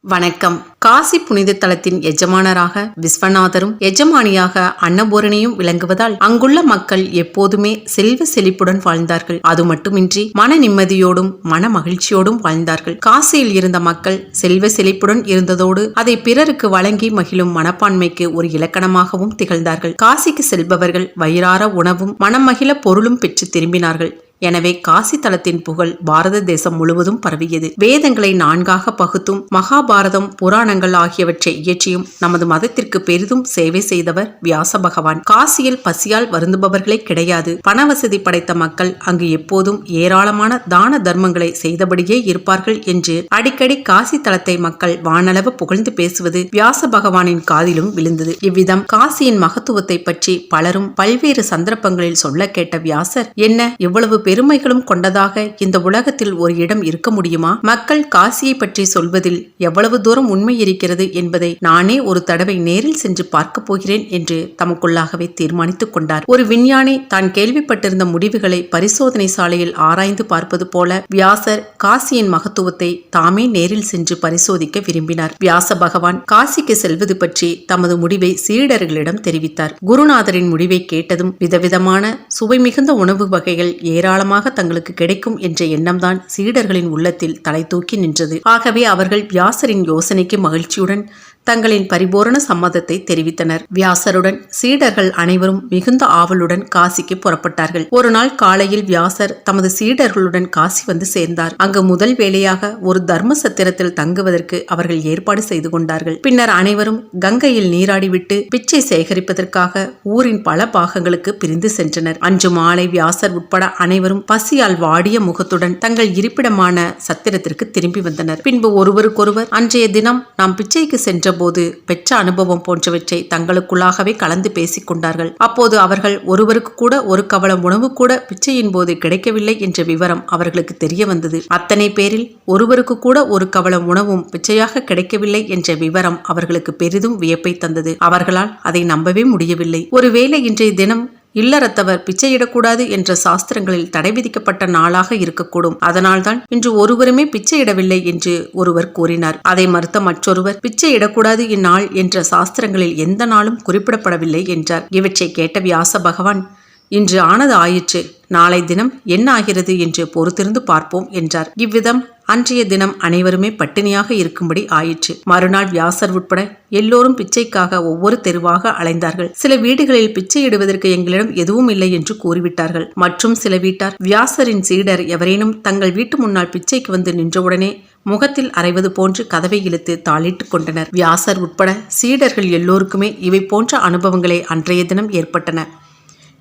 வணக்கம். காசி புனித தலத்தின் எஜமானராக விஸ்வநாதரும் எஜமானியாக அன்னபூரணியும் விளங்குவதால் அங்குள்ள மக்கள் எப்போதுமே செல்வ செழிப்புடன் வாழ்ந்தார்கள். அது மட்டுமின்றி மன நிம்மதியோடும் மன மகிழ்ச்சியோடும் வாழ்ந்தார்கள். காசியில் இருந்த மக்கள் செல்வ செழிப்புடன் இருந்ததோடு அதை பிறருக்கு வழங்கி மகிழும் மனப்பான்மைக்கு ஒரு இலக்கணமாகவும் திகழ்ந்தார்கள். காசிக்கு செல்பவர்கள் வயிறார உணவும் மனம் மகிழ பொருளும் பெற்று திரும்பினார்கள். எனவே காசி தலத்தின் புகழ் பாரத தேசம் முழுவதும் பரவியது. வேதங்களை 4ஆக பகுத்தும் மகாபாரதம் புராணங்கள் ஆகியவற்றை இயற்றியும் நமது மதத்திற்கு பெரிதும் சேவை செய்தவர் வியாச பகவான். காசியில் பசியால் வருந்துபவர்களே கிடையாது. பணவசதி படைத்த மக்கள் அங்கு எப்போதும் ஏராளமான தான தர்மங்களை செய்தபடியே இருப்பார்கள் என்று அடிக்கடி காசி தலத்தை மக்கள் வானளவு புகழ்ந்து பேசுவது வியாச பகவானின் காதிலும் விழுந்தது. இவ்விதம் காசியின் மகத்துவத்தை பற்றி பலரும் பல்வேறு சந்தர்ப்பங்களில் சொல்ல கேட்ட வியாசர், என்ன இவ்வளவு பெருமைகளும் கொண்டதாக இந்த உலகத்தில் ஒரு இடம் இருக்க முடியுமா? மக்கள் காசியை பற்றி சொல்வதில் எவ்வளவு தூரம் உண்மை இருக்கிறது என்பதை நானே ஒரு தடவை நேரில் சென்று பார்க்க போகிறேன் என்று தமக்குள்ளாகவே தீர்மானித்துக் கொண்டார். ஒரு விஞ்ஞானி தான் கேள்விப்பட்டிருந்த முடிவுகளை பரிசோதனை சாலையில் ஆராய்ந்து பார்ப்பது போல வியாசர் காசியின் மகத்துவத்தை தாமே நேரில் சென்று பரிசோதிக்க விரும்பினார். வியாச பகவான் காசிக்கு செல்வது பற்றி தமது முடிவை சீடர்களிடம் தெரிவித்தார். குருநாதரின் முடிவை கேட்டதும் விதவிதமான சுவை மிகுந்த உணவு வகைகள் ஏராளமாக தங்களுக்கு கிடைக்கும் என்ற எண்ணம்தான் சீடர்களின் உள்ளத்தில் தலை தூக்கி நின்றது. ஆகவே அவர்கள் வியாசரின் யோசனைக்கு மகிழ்ச்சியுடன் தங்களின் பரிபூரண சம்மதத்தை தெரிவித்தனர். வியாசருடன் சீடர்கள் அனைவரும் மிகுந்த ஆவலுடன் காசிக்கு புறப்பட்டார்கள். ஒரு நாள் காலையில் வியாசர் தமது சீடர்களுடன் காசி வந்து சேர்ந்தார். அங்கு முதல் வேளையாக ஒரு தர்ம சத்திரத்தில் தங்குவதற்கு அவர்கள் ஏற்பாடு செய்து கொண்டார்கள். பின்னர் அனைவரும் கங்கையில் நீராடிவிட்டு பிச்சை சேகரிப்பதற்காக ஊரின் பல பாகங்களுக்கு பிரிந்து சென்றனர். அன்று மாலை வியாசர் உட்பட அனைவரும் பசியால் வாடிய முகத்துடன் தங்கள் இருப்பிடமான சத்திரத்திற்கு திரும்பி வந்தனர். பின்பு ஒருவருக்கொருவர், அன்றைய தினம் நாம் பிச்சைக்கு சென்ற போது பெற்ற அனுபவம் போன்றவற்றை தங்களுக்குள்ளாகவே கலந்து பேசிக் கொண்டார்கள். அப்போது அவர்கள் ஒருவருக்கு கூட ஒரு கவளம் உணவு கூட பிச்சையின் போது கிடைக்கவில்லை என்ற விவரம் அவர்களுக்கு தெரிய வந்தது. அத்தனை பேரில் ஒருவருக்கு கூட ஒரு கவளம் உணவும் பிச்சையாக கிடைக்கவில்லை என்ற விவரம் அவர்களுக்கு பெரிதும் வியப்பை தந்தது. அவர்களால் அதை நம்பவே முடியவில்லை. ஒருவேளை இன்றைய தினம் இல்லறத்தவர் பிச்சையிடக்கூடாது என்ற சாஸ்திரங்களில் தடை விதிக்கப்பட்ட நாளாக இருக்கக்கூடும். அதனால்தான் இன்று ஒருவருமே பிச்சையிடவில்லை என்று ஒருவர் கூறினார். அதை மறுத்த மற்றொருவர், பிச்சையிடக்கூடாது இந்நாள் என்ற சாஸ்திரங்களில் எந்த நாளும் குறிப்பிடப்படவில்லை என்றார். இவற்றை கேட்ட வியாச பகவான், இன்று ஆனது ஆயிற்று, நாளை தினம் என்ன ஆகிறது என்று பொறுத்திருந்து பார்ப்போம் என்றார். இவ்விதம் அன்றைய தினம் அனைவருமே பட்டினியாக இருக்கும்படி ஆயிற்று. மறுநாள் வியாசர் உட்பட எல்லோரும் பிச்சைக்காக ஒவ்வொரு தெருவாக அலைந்தார்கள். சில வீடுகளில் பிச்சையிடுவதற்கு எங்களிடம் எதுவும் இல்லை என்று கூறிவிட்டார்கள். மற்றும் சில வீட்டார் வியாசரின் சீடர் எவரேனும் தங்கள் வீட்டு முன்னால் பிச்சைக்கு வந்து நின்றவுடனே முகத்தில் அறைவது போன்று கதவை இழுத்து தாளிட்டுக் கொண்டனர். வியாசர் உட்பட சீடர்கள் எல்லோருக்குமே இவை போன்ற அனுபவங்களே அன்றைய தினம் ஏற்பட்டன.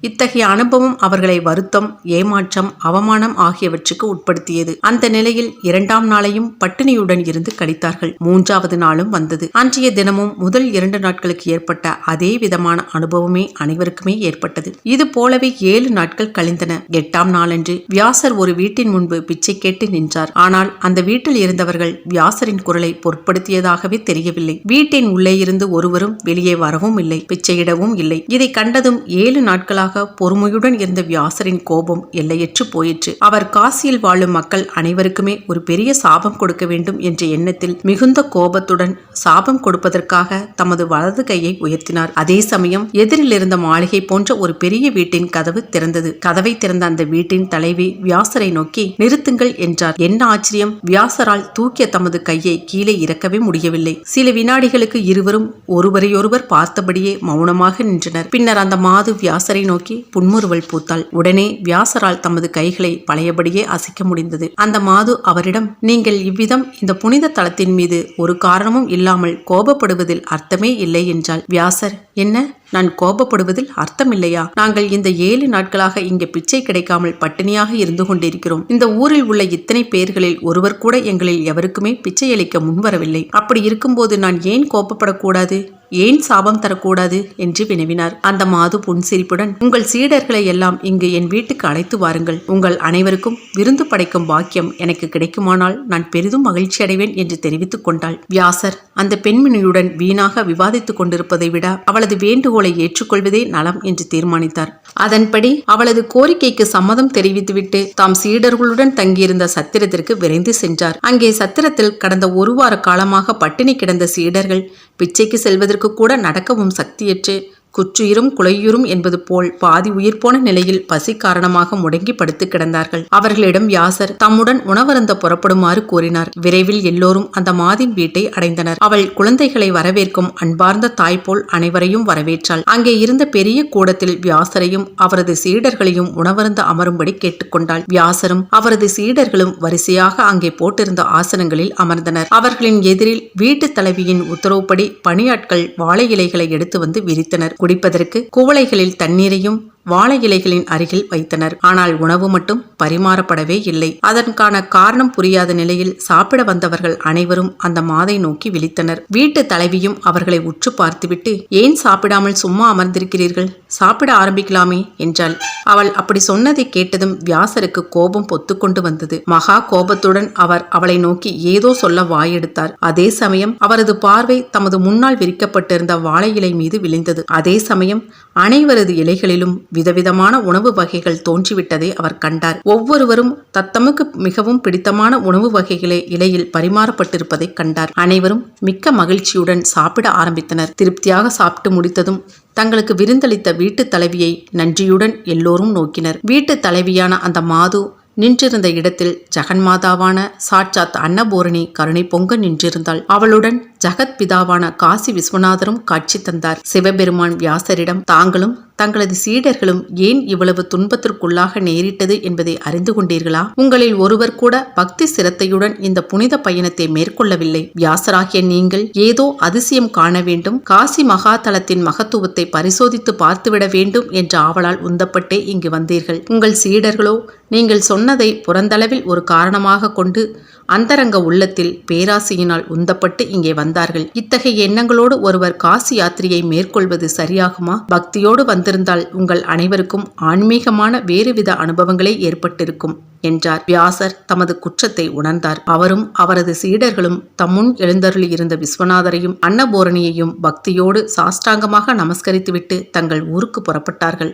இத்தகைய அனுபவம் அவர்களை வருத்தம், ஏமாற்றம், அவமானம் ஆகியவற்றுக்கு உட்படுத்தியது. அந்த நிலையில் 2ஆம் நாளையும் பட்டினியுடன் இருந்து கழித்தார்கள். 3வது நாளும் வந்தது. அன்றைய தினமும் முதல் 2 நாட்களுக்கு ஏற்பட்ட அதே விதமான அனுபவமே அனைவருக்குமே ஏற்பட்டது. இது போலவே 7 நாட்கள் கழிந்தன. 8ஆம் நாளன்று வியாசர் ஒரு வீட்டின் முன்பு பிச்சை கேட்டு நின்றார். ஆனால் அந்த வீட்டில் இருந்தவர்கள் வியாசரின் குரலை பொருட்படுத்தியதாகவே தெரியவில்லை. வீட்டின் உள்ளே இருந்து ஒருவரும் வெளியே வரவும் இல்லை, பிச்சையிடவும் இல்லை. இதை கண்டதும் 7 நாட்களாக பொறுமையுடன் இருந்த வியாசரின் கோபம் எல்லையற்று போயிற்று. அவர் காசியில் வாழும் மக்கள் அனைவருக்குமே ஒரு பெரிய சாபம் கொடுக்க வேண்டும் என்ற எண்ணத்தில் மிகுந்த கோபத்துடன் சாபம் கொடுப்பதற்காக தமது வலது கையை உயர்த்தினார். அதே சமயம் எதிரில் இருந்த மாளிகை போன்ற ஒரு பெரிய வீட்டின் கதவு திறந்தது. கதவை திறந்த அந்த வீட்டின் தலைவி வியாசரை நோக்கி, நிறுத்துங்கள் என்றார். என்ன ஆச்சரியம்! வியாசரால் தூக்கிய தமது கையை கீழே இறக்கவே முடியவில்லை. சில வினாடிகளுக்கு இருவரும் ஒருவரையொருவர் பார்த்தபடியே மௌனமாக நின்றனர். பின்னர் அந்த மாது வியாசரை நோக்கி புன்முறுவல் பூத்தாள். உடனே வியாசரால் தமது கைகளை பழையபடியே அசைக்க முடிந்தது. அந்த மாது அவரிடம், நீங்கள் இவ்விதம் இந்த புனித தலத்தின் மீது ஒரு காரணமும் இல்லாமல் கோபப்படுவதில் அர்த்தமே இல்லை என்றாள். வியாசர், என்ன, நான் கோபப்படுவதில் அர்த்தமில்லையா? நாங்கள் இந்த 7 நாட்களாக இங்கே பிச்சை கிடைக்காமல் பட்டினியாக இருந்து கொண்டிருக்கிறோம். இந்த ஊரில் உள்ள இத்தனை பேர்களில் ஒருவர் கூட எங்களில் எவருக்குமே பிச்சை அளிக்க முன்வரவில்லை. அப்படி இருக்கும்போது நான் ஏன் கோபப்படக்கூடாது? ஏன் சாபம் தரக்கூடாது என்று வினவினார். அந்த மாது புன்சிரிப்புடன், உங்கள் சீடர்களை எல்லாம் இங்கு என் வீட்டுக்கு அழைத்து வாருங்கள். உங்கள் அனைவருக்கும் விருந்து படைக்கும் பாக்கியம் எனக்கு கிடைக்குமானால் நான் பெரிதும் மகிழ்ச்சி அடைவேன் என்று தெரிவித்துக் கொண்டாள். வியாசர் அந்த பெண்மணியுடன் வீணாக விவாதித்துக் கொண்டிருப்பதை விட அவளது வேண்டுகோளை ஏற்றுக்கொள்வதே நலம் என்று தீர்மானித்தார். அதன்படி அவளது கோரிக்கைக்கு சம்மதம் தெரிவித்துவிட்டு தாம் சீடர்களுடன் தங்கியிருந்த சத்திரத்திற்கு விரைந்து சென்றார். அங்கே சத்திரத்தில் கடந்த ஒரு வார காலமாக பட்டினி கிடந்த சீடர்கள் பிச்சைக்கு செல்வதற்கு கூட நடக்கவும் சக்தியற்று குற்றுயிரும் குலையுறும் என்பது போல் பாதி உயிர் போன நிலையில் பசி காரணமாக முடங்கி படுத்து கிடந்தார்கள். அவர்களிடம் வியாசர் தம்முடன் உணவருந்த புறப்படுமாறு கூறினார். விரைவில் எல்லோரும் அந்த மாதின் வீட்டை அடைந்தனர். அவள் குழந்தைகளை வரவேற்கும் அன்பார்ந்த தாய் போல் அனைவரையும் வரவேற்றாள். அங்கே இருந்த பெரிய கூடத்தில் வியாசரையும் அவரது சீடர்களையும் உணவருந்த அமரும்படி கேட்டுக்கொண்டாள். வியாசரும் அவரது சீடர்களும் வரிசையாக அங்கே போட்டிருந்த ஆசனங்களில் அமர்ந்தனர். அவர்களின் எதிரில் வீட்டு தலைவியின் உத்தரவுப்படி பணியாட்கள் வாழை இலைகளை எடுத்து வந்து விரித்தனர். குடிப்பதற்கு குவளைகளில் தண்ணீரையும் வாழை இலைகளின் அருகில் வைத்தனர். ஆனால் உணவு மட்டும் பரிமாறப்படவே இல்லை. அதற்கான காரணம் புரியாத நிலையில் சாப்பிட வந்தவர்கள் அனைவரும் அந்த மாதை நோக்கி விழித்தனர். வீட்டு தலைவியும் அவர்களை உற்று பார்த்துவிட்டு, ஏன் சாப்பிடாமல் சும்மா அமர்ந்திருக்கிறீர்கள்? சாப்பிட ஆரம்பிக்கலாமே என்றாள். அவள் அப்படி சொன்னதை கேட்டதும் வியாசருக்கு கோபம் பொத்துக்கொண்டு வந்தது. மகா கோபத்துடன் அவர் அவளை நோக்கி ஏதோ சொல்ல வாயெடுத்தார். அதே சமயம் அவரது பார்வை தமது முன்னால் விரிக்கப்பட்டிருந்த வாழை இலை மீது விழுந்தது. அதே சமயம் அனைவரது இலைகளிலும் விதவிதமான உணவு வகைகள் தோன்றிவிட்டதை அவர் கண்டார். ஒவ்வொருவரும் தத்தமுக்கு மிகவும் பிடித்தமான உணவு வகைகளை இலையில் பரிமாறப்பட்டிருப்பதை கண்டார். அனைவரும் மிக்க மகிழ்ச்சியுடன் சாப்பிட ஆரம்பித்தனர். திருப்தியாக சாப்பிட்டு முடித்ததும் தங்களுக்கு விருந்தளித்த வீட்டு தலைவியை நன்றியுடன் எல்லோரும் நோக்கினர். வீட்டு தலைவியான அந்த மாது நின்றிருந்த இடத்தில் ஜெகன்மாதாவான சாட்சாத் அன்னபூரணி கருணை பொங்க நின்றிருந்தாள். அவளுடன் ஜகத் பிதாவான காசி விஸ்வநாதரும் காட்சி தந்தார். சிவபெருமான் வியாசரிடம், தாங்களும் தங்களது சீடர்களும் ஏன் இவ்வளவு துன்பத்திற்குள்ளாக நேரிட்டது என்பதை அறிந்து கொண்டீர்களா? உங்களில் ஒருவர் கூட பக்தி சிரத்தையுடன் இந்த புனித பயணத்தை மேற்கொள்ளவில்லை. வியாசராகிய நீங்கள் ஏதோ அதிசயம் காண வேண்டும், காசி மகாதலத்தின் மகத்துவத்தை பரிசோதித்து பார்த்துவிட வேண்டும் என்ற ஆவலால் உந்தப்பட்டே இங்கு வந்தீர்கள். உங்கள் சீடர்களோ நீங்கள் சொன்னதை புறந்தளவில் ஒரு காரணமாக கொண்டு அந்தரங்க உள்ளத்தில் பேராசையினால் உந்தப்பட்டு இங்கே வந்தார்கள். இத்தகைய எண்ணங்களோடு ஒருவர் காசி யாத்திரையை மேற்கொள்வது சரியாகுமா? பக்தியோடு வந்திருந்தால் உங்கள் அனைவருக்கும் ஆன்மீகமான வேறுவித அனுபவங்களே ஏற்பட்டிருக்கும் என்றார். வியாசர் தமது குற்றத்தை உணர்ந்தார். அவரும் அவரது சீடர்களும் தம்முன் எழுந்தருளி இருந்த விஸ்வநாதரையும் அன்னபூரணியையும் பக்தியோடு சாஷ்டாங்கமாக நமஸ்கரித்துவிட்டு தங்கள் ஊருக்கு புறப்பட்டார்கள்.